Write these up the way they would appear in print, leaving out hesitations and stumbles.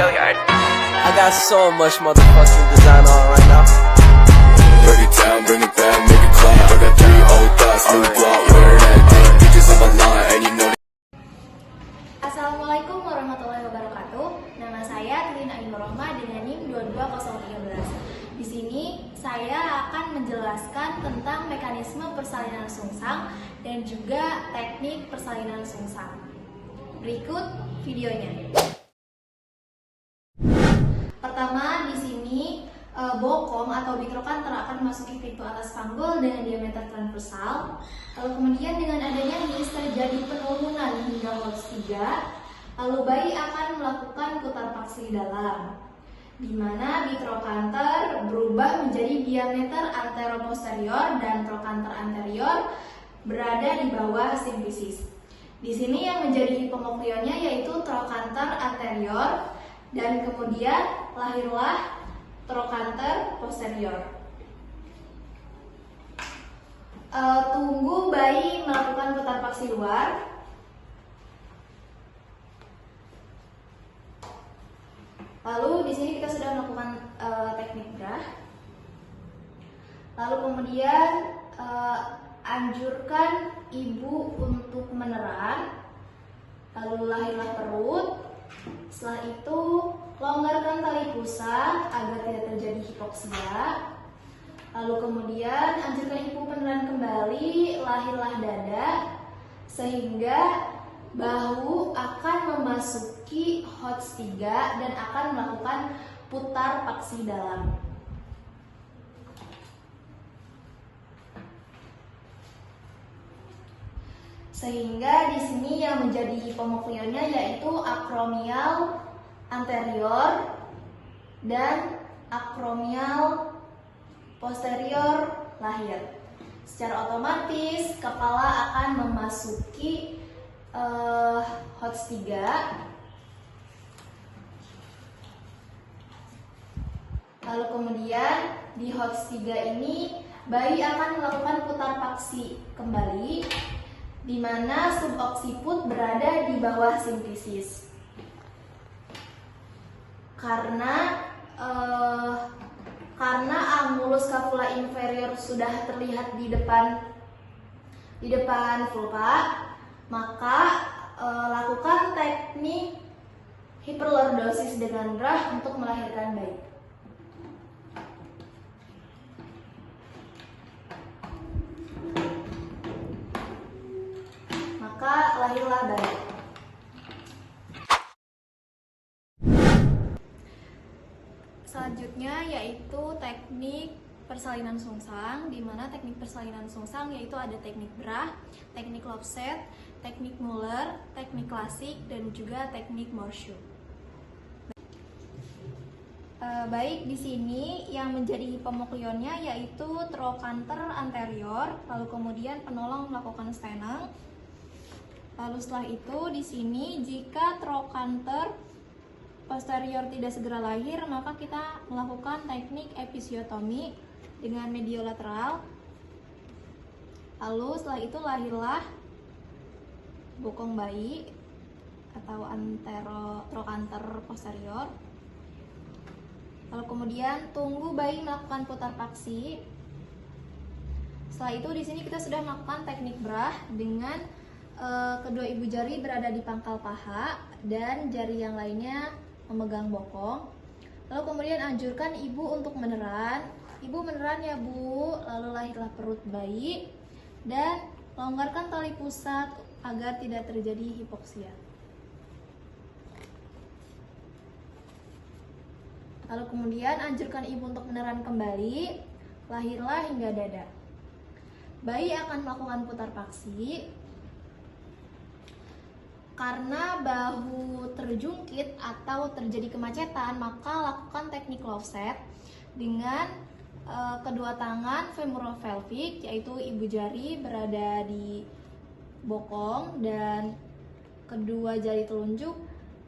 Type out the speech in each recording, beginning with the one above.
I got so much motherfucking design on right now. Break it down, bring it back, make it clap. I got 3 old thoughts, new block, wear that thing. Bitches on my line, and you know. Assalamualaikum warahmatullahi wabarakatuh. Nama saya Tulin Ain Roma dengan NIM 22013. Di sini saya akan menjelaskan tentang mekanisme persalinan sungsang dan juga teknik persalinan sungsang. Berikut videonya. Pertama, di sini bokong atau bitrokanter akan memasuki pintu atas panggul dengan diameter transversal. Lalu kemudian dengan adanya his terjadi penurunan hingga Holtz 3. Lalu bayi akan melakukan putar paksi dalam, di mana bitrokanter berubah menjadi diameter anteroposterior dan trokanter anterior berada di bawah simfisis. Di sini yang menjadi hipomoklionnya yaitu trokanter anterior, dan kemudian lahirlah trokanter posterior. Tunggu bayi melakukan putar paksi luar. Lalu di sini kita sudah melakukan teknik brah. Lalu kemudian anjurkan ibu untuk meneran. Lalu lahirlah perut. Setelah itu longgarkan tali pusat agar tidak terjadi hipoksia. Lalu kemudian anjurkan ibu meneran kembali, lahirlah dada, sehingga bahu akan memasuki Holtz 3 dan akan melakukan putar paksi dalam. Sehingga di sini yang menjadi hipomoklionnya yaitu akromial anterior dan akromial posterior lahir. Secara otomatis kepala akan memasuki Holtz 3. Lalu kemudian di Holtz 3 ini bayi akan melakukan putar paksi kembali, di mana suboksiput berada di bawah simfisis. Karena angulus scapula inferior sudah terlihat di depan vulva, maka lakukan teknik hiperlordosis dengan brah untuk melahirkan bayi. Maka lahirlah bayi. Selanjutnya yaitu teknik persalinan sungsang, di mana teknik persalinan sungsang yaitu ada teknik brah, teknik Lopset, teknik Muller, teknik klasik, dan juga teknik Morshu. Baik, di sini yang menjadi hipomoklionnya yaitu trokanter anterior, lalu kemudian penolong melakukan steneng. Lalu setelah itu di sini jika trokanter posterior tidak segera lahir, maka kita melakukan teknik episiotomi dengan mediolateral. Lalu setelah itu lahirlah bokong bayi atau trokanter posterior. Lalu kemudian tunggu bayi melakukan putar paksi. Setelah itu di sini kita sudah melakukan teknik brah dengan kedua ibu jari berada di pangkal paha dan jari yang lainnya memegang bokong. Lalu kemudian anjurkan ibu untuk meneran. Ibu meneran ya bu. Lalu lahirlah perut bayi dan longgarkan tali pusat agar tidak terjadi hipoksia. Lalu kemudian anjurkan ibu untuk meneran kembali. Lahirlah hingga dada. Bayi akan melakukan putar paksi. Karena bahu terjungkit atau terjadi kemacetan, maka lakukan teknik Lopset dengan kedua tangan femoropelvic, yaitu ibu jari berada di bokong dan kedua jari telunjuk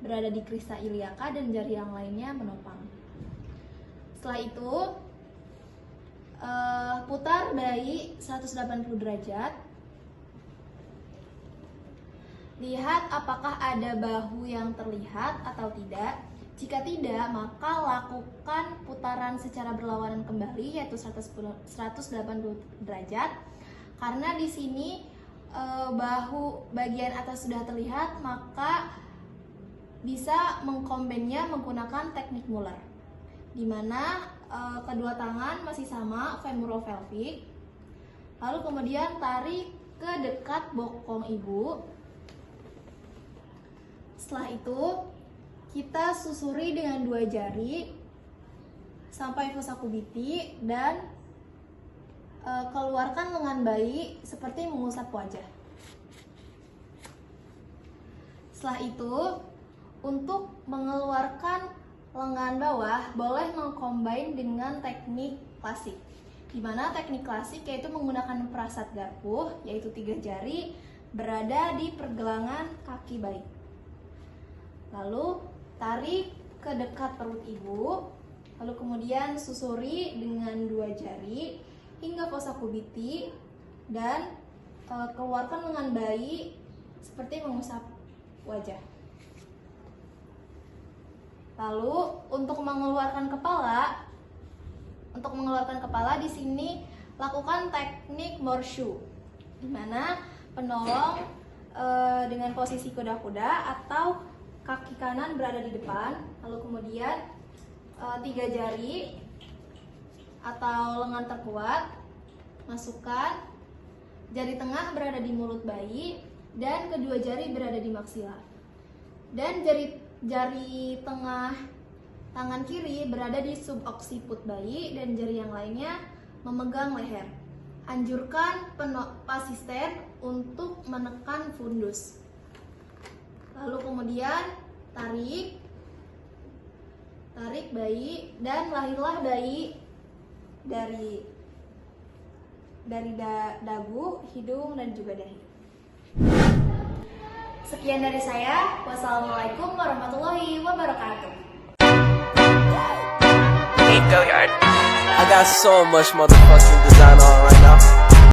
berada di krista iliaka dan jari yang lainnya menopang. Setelah itu putar bayi 180 derajat. Lihat apakah ada bahu yang terlihat atau tidak. Jika tidak, maka lakukan putaran secara berlawanan kembali, yaitu 180 derajat. Karena di sini bahu bagian atas sudah terlihat, maka bisa mengkombinnya menggunakan teknik Muller, di mana kedua tangan masih sama, femoropelvic. Lalu kemudian tarik ke dekat bokong ibu. Setelah itu kita susuri dengan 2 jari sampai fossa kubiti dan keluarkan lengan bayi seperti mengusap wajah. Setelah itu, untuk mengeluarkan lengan bawah boleh mengcombine dengan teknik klasik, di mana teknik klasik yaitu menggunakan perasat garpu, yaitu 3 jari berada di pergelangan kaki bayi. Lalu tarik ke dekat perut ibu, lalu kemudian susuri dengan 2 jari hingga fossa kubiti dan keluarkan lengan bayi seperti mengusap wajah. Lalu untuk mengeluarkan kepala di sini lakukan teknik Morshu, di mana penolong dengan posisi kuda-kuda atau kaki kanan berada di depan, lalu kemudian 3 jari atau lengan terkuat masukkan, jari tengah berada di mulut bayi dan kedua jari berada di maksilar, dan jari tengah tangan kiri berada di subocciput bayi dan jari yang lainnya memegang leher. Anjurkan asisten untuk menekan fundus. Lalu kemudian tarik bayi dan lahirlah bayi dari dagu, hidung, dan juga dahi. Sekian dari saya. Wassalamualaikum warahmatullahi wabarakatuh. I got so much motherfucking design on right now.